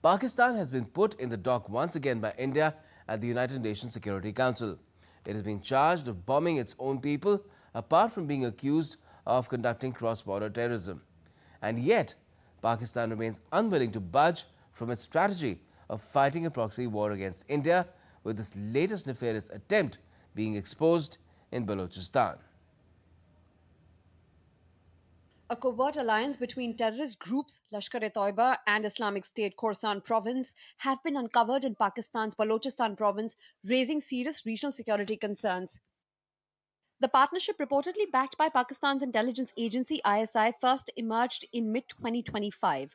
Pakistan has been put in the dock once again by India at the United Nations Security Council. It has been charged of bombing its own people, apart from being accused of conducting cross-border terrorism. And yet, Pakistan remains unwilling to budge from its strategy of fighting a proxy war against India, with this latest nefarious attempt being exposed in Balochistan. A covert alliance between terrorist groups Lashkar-e-Toiba and Islamic State Khorasan province have been uncovered in Pakistan's Balochistan province, raising serious regional security concerns. The partnership, reportedly backed by Pakistan's intelligence agency ISI, first emerged in mid-2025.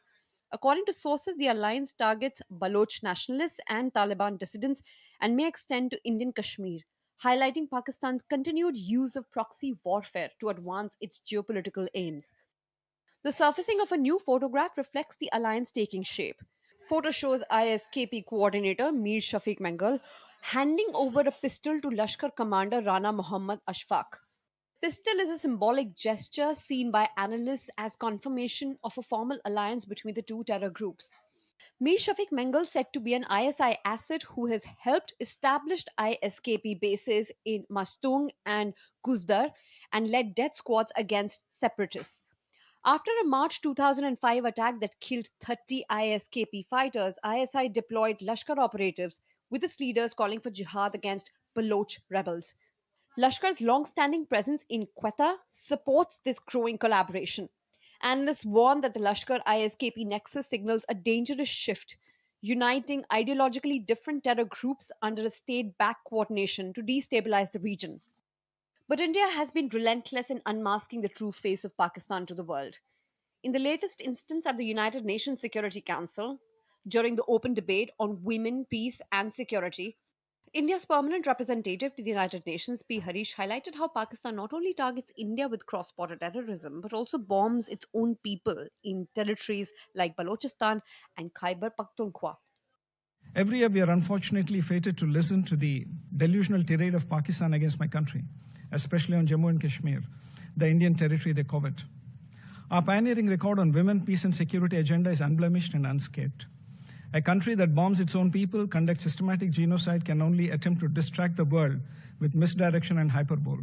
According to sources, the alliance targets Baloch nationalists and Taliban dissidents and may extend to Indian Kashmir, highlighting Pakistan's continued use of proxy warfare to advance its geopolitical aims. The surfacing of a new photograph reflects the alliance taking shape. Photo shows ISKP coordinator Mir Shafiq Mengal handing over a pistol to Lashkar commander Rana Muhammad Ashfaq. Pistol is a symbolic gesture seen by analysts as confirmation of a formal alliance between the two terror groups. Mir Shafiq Mengal, said to be an ISI asset who has helped establish ISKP bases in Mastung and Guzdar and led death squads against separatists. After a March 2005 attack that killed 30 ISKP fighters, ISI deployed Lashkar operatives, with its leaders calling for jihad against Baloch rebels. Lashkar's long-standing presence in Quetta supports this growing collaboration. Analysts warn that the Lashkar-ISKP nexus signals a dangerous shift, uniting ideologically different terror groups under a state-backed coordination to destabilize the region. But India has been relentless in unmasking the true face of Pakistan to the world. In the latest instance at the United Nations Security Council, during the open debate on women, peace, and security, India's permanent representative to the United Nations, P. Harish, highlighted how Pakistan not only targets India with cross border terrorism, but also bombs its own people in territories like Balochistan and Khyber Pakhtunkhwa. Every year, we are unfortunately fated to listen to the delusional tirade of Pakistan against my country, especially on Jammu and Kashmir, the Indian territory they covet. Our pioneering record on women, peace, and security agenda is unblemished and unscathed. A country that bombs its own people, conducts systematic genocide, can only attempt to distract the world with misdirection and hyperbole.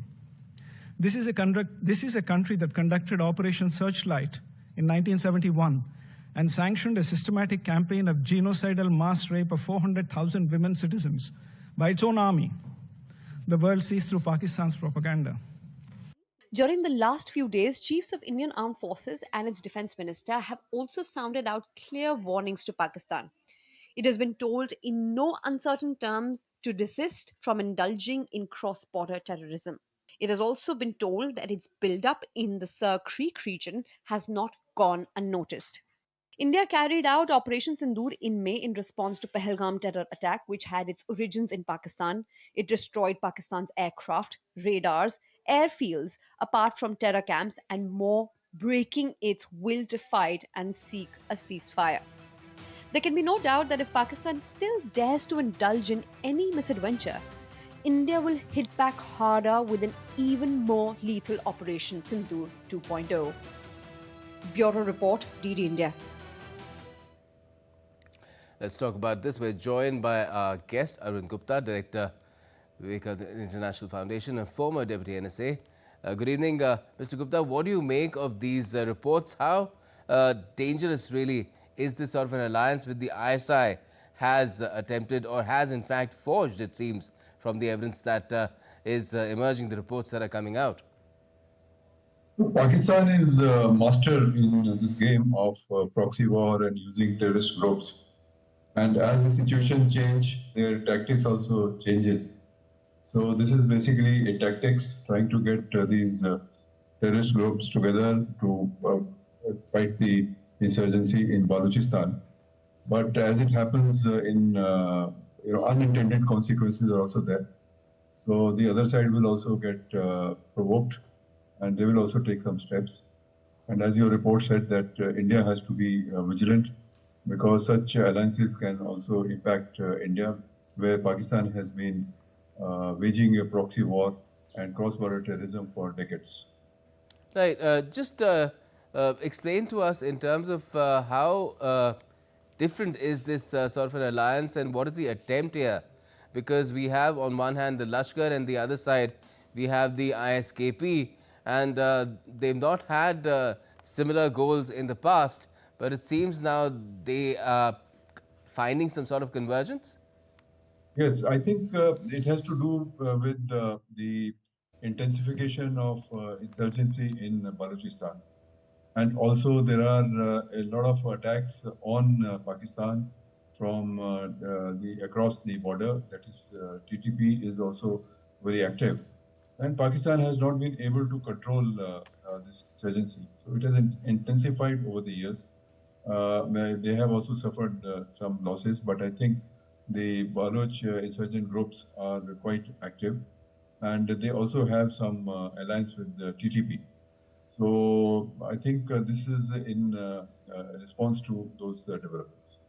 This is a country that conducted Operation Searchlight in 1971 and sanctioned a systematic campaign of genocidal mass rape of 400,000 women citizens by its own army. The world sees through Pakistan's propaganda. During the last few days, chiefs of Indian Armed Forces and its defense minister have also sounded out clear warnings to Pakistan. It has been told in no uncertain terms to desist from indulging in cross border terrorism. It has also been told that its build-up in the Sir Creek region has not gone unnoticed. India carried out Operation Sindoor in May in response to Pahalgam terror attack, which had its origins in Pakistan. It destroyed Pakistan's aircraft, radars, airfields, apart from terror camps, and more, breaking its will to fight and seek a ceasefire. There can be no doubt that if Pakistan still dares to indulge in any misadventure, India will hit back harder with an even more lethal Operation Sindoor 2.0. Bureau Report, DD India. Let's talk about this. We're joined by our guest, Arun Gupta, Director, Vivekananda International Foundation and former Deputy NSA. Good evening, Mr. Gupta. What do you make of these reports? How dangerous really is this sort of an alliance with the ISI has attempted or has in fact forged, it seems, from the evidence that is emerging, the reports that are coming out? Pakistan is a master in this game of proxy war and using terrorist groups. And as the situation changes, their tactics also changes. So this is basically a tactics trying to get these terrorist groups together to fight the insurgency in Balochistan. But as it happens, unintended consequences are also there. So the other side will also get provoked, and they will also take some steps. And as your report said, that India has to be vigilant, because such alliances can also impact India, where Pakistan has been waging a proxy war and cross-border terrorism for decades. Right. Just explain to us in terms of how different is this sort of an alliance, and what is the attempt here? Because we have on one hand the Lashkar and the other side we have the ISKP, and they've not had similar goals in the past, but it seems now they are finding some sort of convergence. Yes, I think it has to do with the intensification of insurgency in Balochistan. And also, there are a lot of attacks on Pakistan from the across the border. That is, TTP is also very active, and Pakistan has not been able to control this insurgency. So it has intensified over the years. They have also suffered some losses, but I think the Baloch insurgent groups are quite active, and they also have some alliance with the TTP. So I think this is in response to those developments.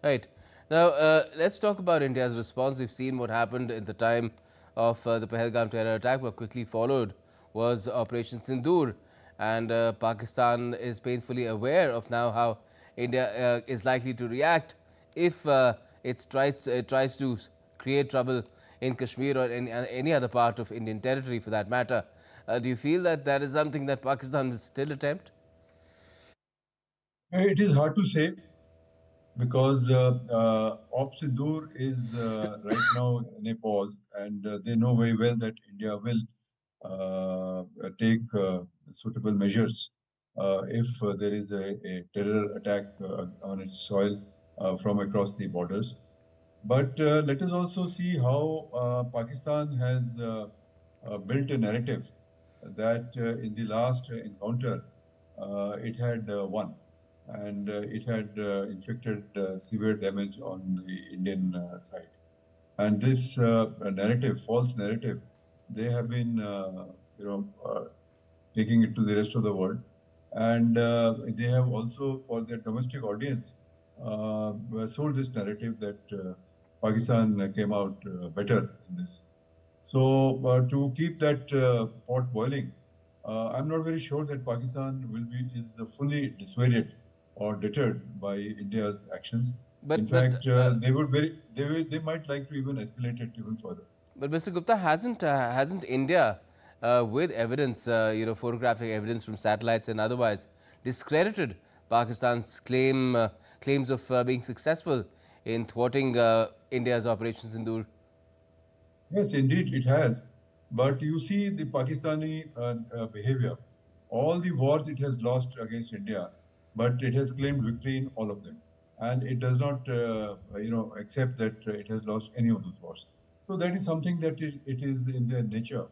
Right. Now, let's talk about India's response. We've seen what happened at the time of the Pahalgam terror attack. What quickly followed was Operation Sindoor, and Pakistan is painfully aware of now how India is likely to react if it tries to create trouble in Kashmir or any other part of Indian territory for that matter. Do you feel that that is something that Pakistan will still attempt? It is hard to say because Op Sindoor is right now in a pause, and they know very well that India will take suitable measures if there is a terror attack on its soil from across the borders. But let us also see how Pakistan has built a narrative that in the last encounter it had won, and it had inflicted severe damage on the Indian side. And this narrative, false narrative, they have been, taking it to the rest of the world, and they have also, for their domestic audience, sold this narrative that Pakistan came out better in this. So to keep that pot boiling, I'm not very sure that Pakistan is fully dissuaded or deterred by India's actions. In But fact, they might like to even escalate it even further. But Mr. Gupta, hasn't India, with evidence, photographic evidence from satellites and otherwise, discredited Pakistan's claims of being successful in thwarting India's operations in Dur? Yes, indeed, it has. But you see the Pakistani behavior. All the wars it has lost against India, but it has claimed victory in all of them, and it does not, accept that it has lost any of those wars. So that is something that it is in their nature,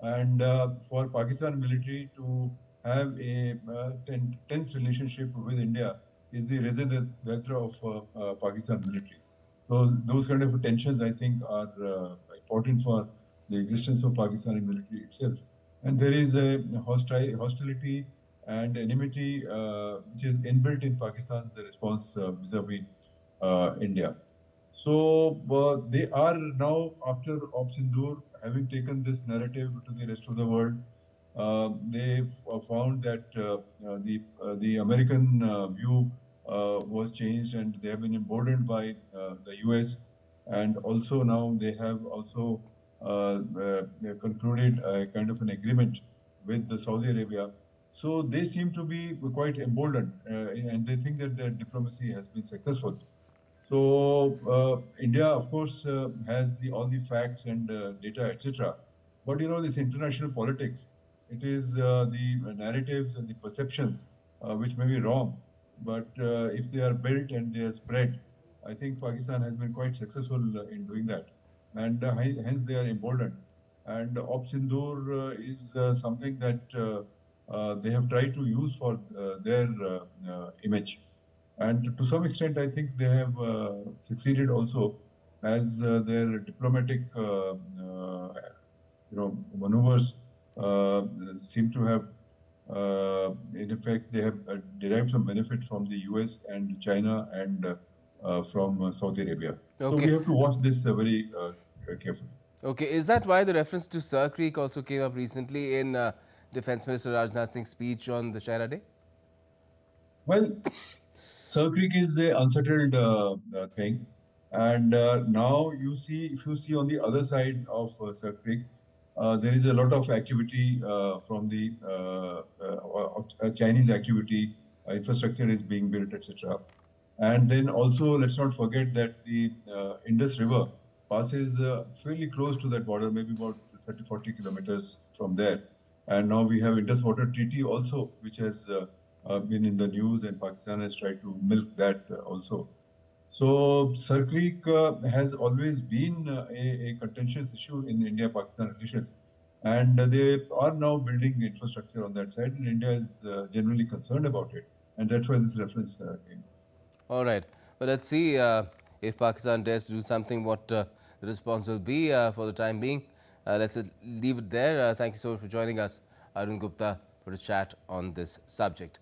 and for Pakistan military to have a tense relationship with India is the raison d'etre of Pakistan military. Those kind of tensions, I think, are important for the existence of Pakistani military itself. And there is a hostility and enmity which is inbuilt in Pakistan's response vis-a-vis India. So they are now, after Op Sindoor, having taken this narrative to the rest of the world, they've found that the American view was changed, and they have been emboldened by the US, and also now they have also concluded a kind of an agreement with the Saudi Arabia. So they seem to be quite emboldened, and they think that their diplomacy has been successful. So India, of course, has all the facts and data, etc. But this international politics, it is the narratives and the perceptions which may be wrong, but if they are built and they are spread, I think Pakistan has been quite successful in doing that, and hence they are emboldened. And Op Sindoor is something that they have tried to use for their image. And to some extent, I think they have succeeded also, as their diplomatic, maneuvers seem to have, in effect, they have derived some benefit from the US and China and from Saudi Arabia. So we Okay. have to watch this very carefully. Okay. Is that why the reference to Sir Creek also came up recently in Defense Minister Rajnath Singh's speech on the Shaira Day? Well, Sir Creek is a unsettled thing, and now if you see on the other side of Sir Creek, there is a lot of activity from the Chinese activity. Infrastructure is being built, etc. And then also, let's not forget that the Indus River passes fairly close to that border, maybe about 30, 40 kilometers from there. And now we have Indus Water Treaty also, which has been in the news, and Pakistan has tried to milk that also. So, Sir Creek has always been a contentious issue in India-Pakistan relations. And they are now building infrastructure on that side, and India is generally concerned about it. And that's why this reference came. All right. Well, let's see if Pakistan dares to do something, what the response will be for the time being. Let's leave it there. Thank you so much for joining us, Arun Gupta, for a chat on this subject.